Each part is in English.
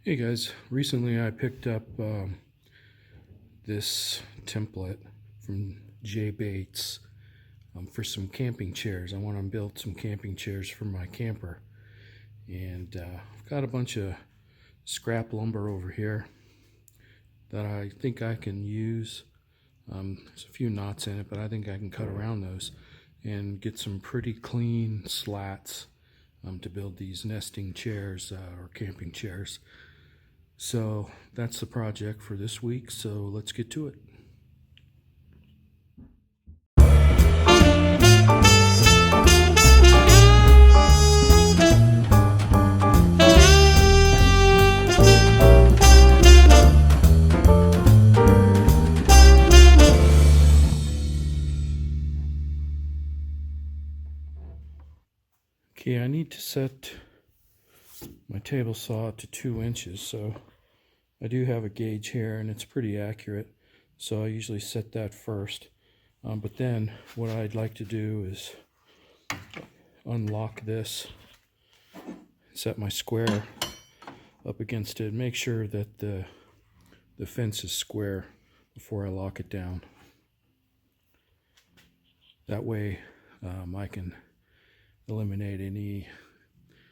Hey guys, recently I picked up this template from J Bates for some camping chairs. I want to build some camping chairs for my camper, and I've got a bunch of scrap lumber over here that I think I can use. There's a few knots in it, but I think I can cut around those and get some pretty clean slats to build these nesting chairs or camping chairs. So that's the project for this week, so let's get to it. Okay, I need to set my table saw to 2 inches, so I do have a gauge here and it's pretty accurate, so I usually set that first. But then what I'd like to do is unlock this, set my square up against it, make sure that the fence is square before I lock it down. That way I can eliminate any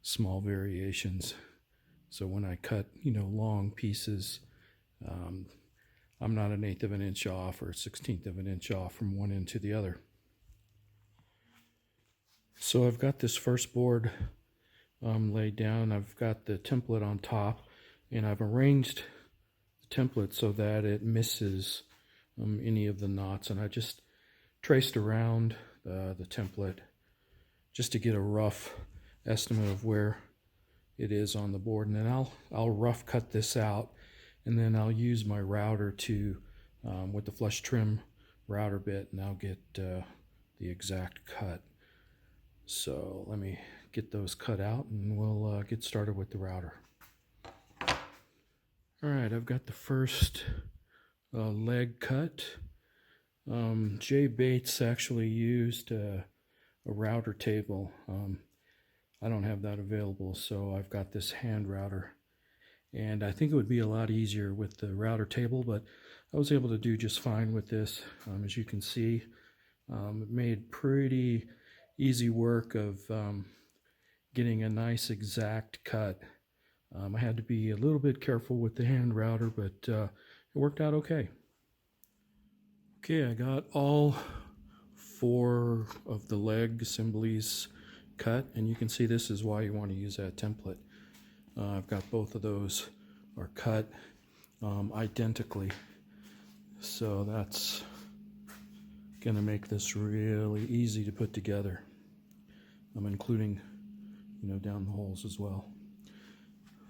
small variations. So when I cut, long pieces, I'm not 1/8 of an inch off or 1/16 of an inch off from one end to the other. So I've got this first board laid down. I've got the template on top, and I've arranged the template so that it misses any of the knots. And I just traced around the template just to get a rough estimate of where it is on the board, and then I'll rough cut this out, and then I'll use my router to with the flush trim router bit, and I'll get the exact cut. So let me get those cut out and we'll get started with the router. Alright, I've got the first leg cut. J Bates actually used a router table. I don't have that available, so I've got this hand router, and I think it would be a lot easier with the router table, but I was able to do just fine with this. As you can see, it made pretty easy work of getting a nice exact cut. I had to be a little bit careful with the hand router, but it worked out okay. Okay, I got all 4 of the leg assemblies cut, and you can see this is why you want to use that template. I've got both of those are cut identically, so that's gonna make this really easy to put together. I'm including down the holes as well.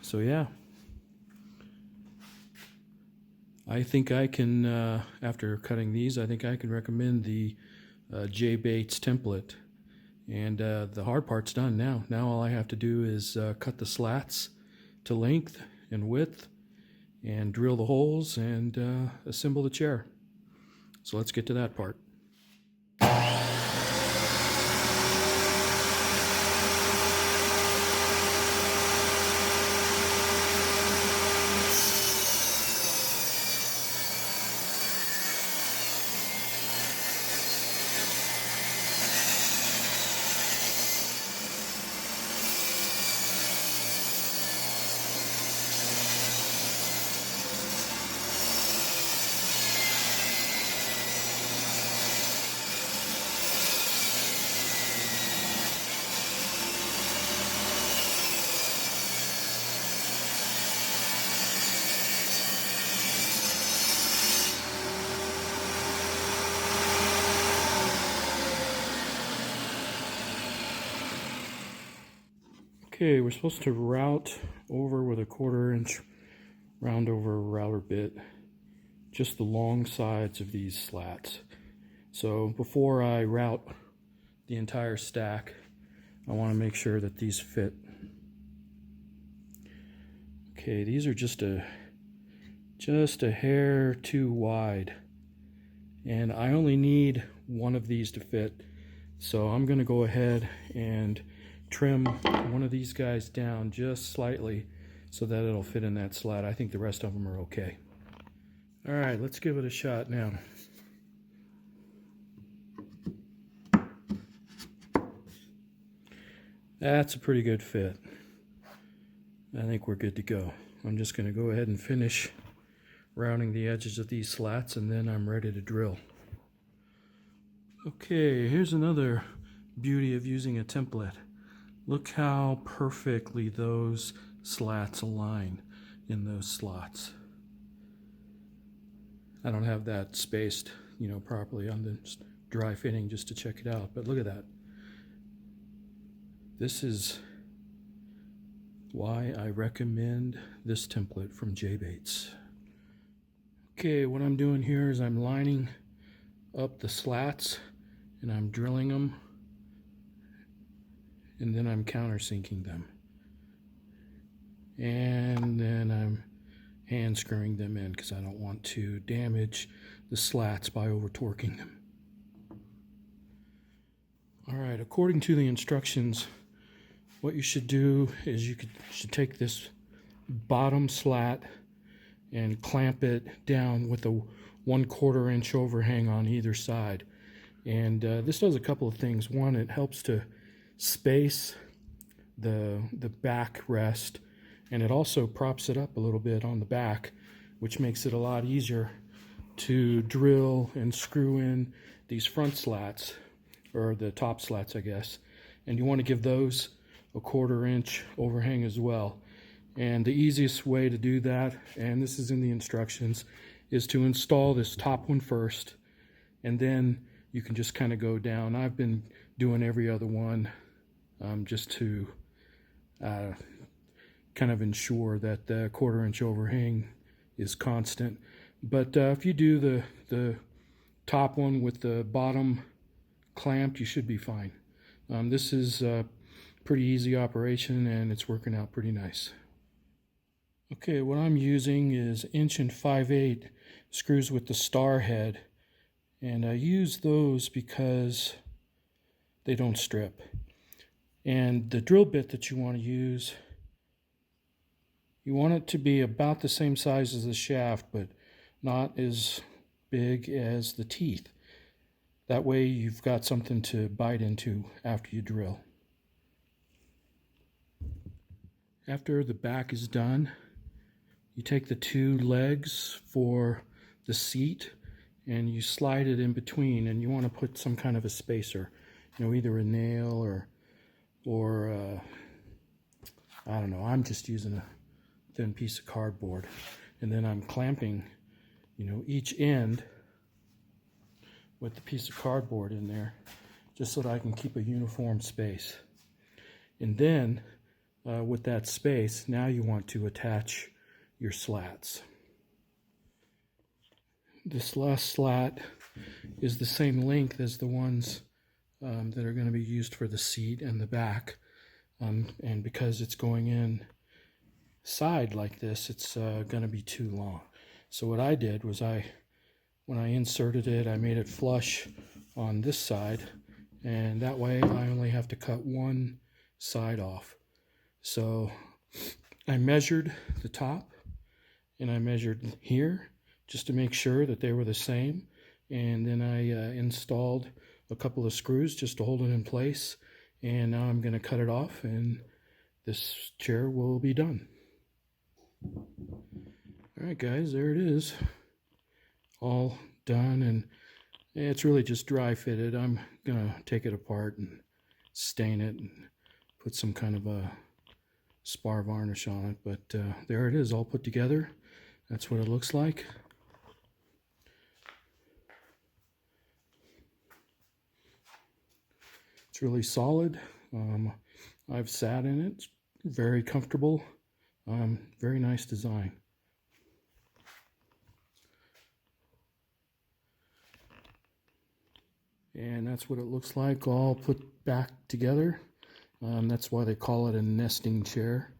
So yeah, I think I can after cutting these, I think I can recommend the J Bates template. And the hard part's done now. Now all I have to do is cut the slats to length and width and drill the holes and assemble the chair. So let's get to that part. Okay, we're supposed to route over with a 1/4 inch round over router bit just the long sides of these slats. So before I route the entire stack, I want to make sure that these fit. Okay, these are just a hair too wide, and I only need one of these to fit. So I'm going to go ahead and trim one of these guys down just slightly so that it'll fit in that slat. I think the rest of them are okay. All right, let's give it a shot now. That's a pretty good fit. I think we're good to go. I'm just going to go ahead and finish rounding the edges of these slats, and then I'm ready to drill. Okay, here's another beauty of using a template. Look how perfectly those slats align in those slots. I don't have that spaced, properly on the dry fitting just to check it out, but look at that. This is why I recommend this template from J Bates. Okay, what I'm doing here is I'm lining up the slats and I'm drilling them, and then I'm countersinking them, and then I'm hand screwing them in because I don't want to damage the slats by over torquing them. Alright, according to the instructions, what you should do is you should take this bottom slat and clamp it down with a 1/4 inch overhang on either side. And this does a couple of things. One, it helps to space the back rest, and it also props it up a little bit on the back, which makes it a lot easier to drill and screw in these front slats, or the top slats, I guess. And you want to give those a 1/4 inch overhang as well. And the easiest way to do that, and this is in the instructions, is to install this top one first, and then you can just kind of go down. I've been doing every other one just to kind of ensure that the 1/4 inch overhang is constant. But if you do the top one with the bottom clamped, you should be fine. This is a pretty easy operation, and it's working out pretty nice. Okay, what I'm using is 1 5/8" screws with the star head, and I use those because they don't strip. And the drill bit that you want to use, you want it to be about the same size as the shaft, but not as big as the teeth. That way you've got something to bite into after you drill. After the back is done, you take the 2 legs for the seat and you slide it in between, and you want to put some kind of a spacer, either a nail or I don't know. I'm just using a thin piece of cardboard, and then I'm clamping each end with the piece of cardboard in there, just so that I can keep a uniform space. And then with that space, now you want to attach your slats. This last slat is the same length as the ones that are going to be used for the seat and the back, and because it's going in side like this, it's going to be too long. So what I did was when I inserted it, I made it flush on this side, and that way I only have to cut one side off. So I measured the top, and I measured here just to make sure that they were the same, and then I installed a couple of screws just to hold it in place, and now I'm going to cut it off, and this chair will be done. Alright guys, there it is, all done, and it's really just dry fitted. I'm gonna take it apart and stain it and put some kind of a spar varnish on it, but there it is, all put together. That's what it looks like. It's really solid. I've sat in it. It's very comfortable. Very nice design. And that's what it looks like, all put back together. That's why they call it a nesting chair.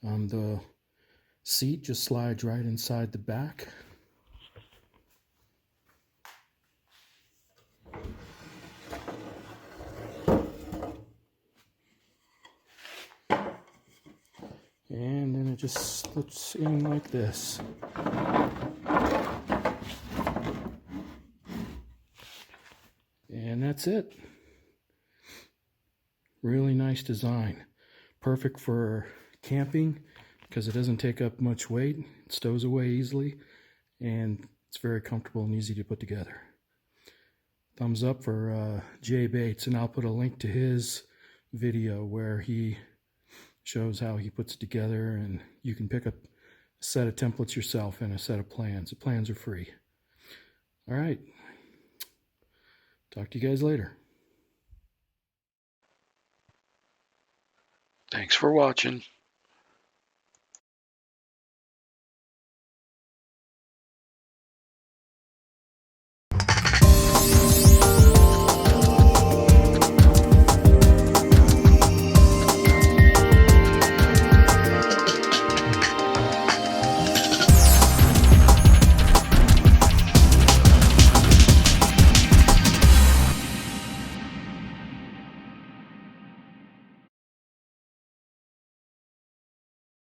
The seat just slides right inside the back. And then it just slips in like this. And that's it. Really nice design. Perfect for camping because it doesn't take up much weight. It stows away easily, and it's very comfortable and easy to put together. Thumbs up for Jay Bates, and I'll put a link to his video where he shows how he puts it together, and you can pick up a set of templates yourself and a set of plans. The plans are free. All right. Talk to you guys later. Thanks for watching.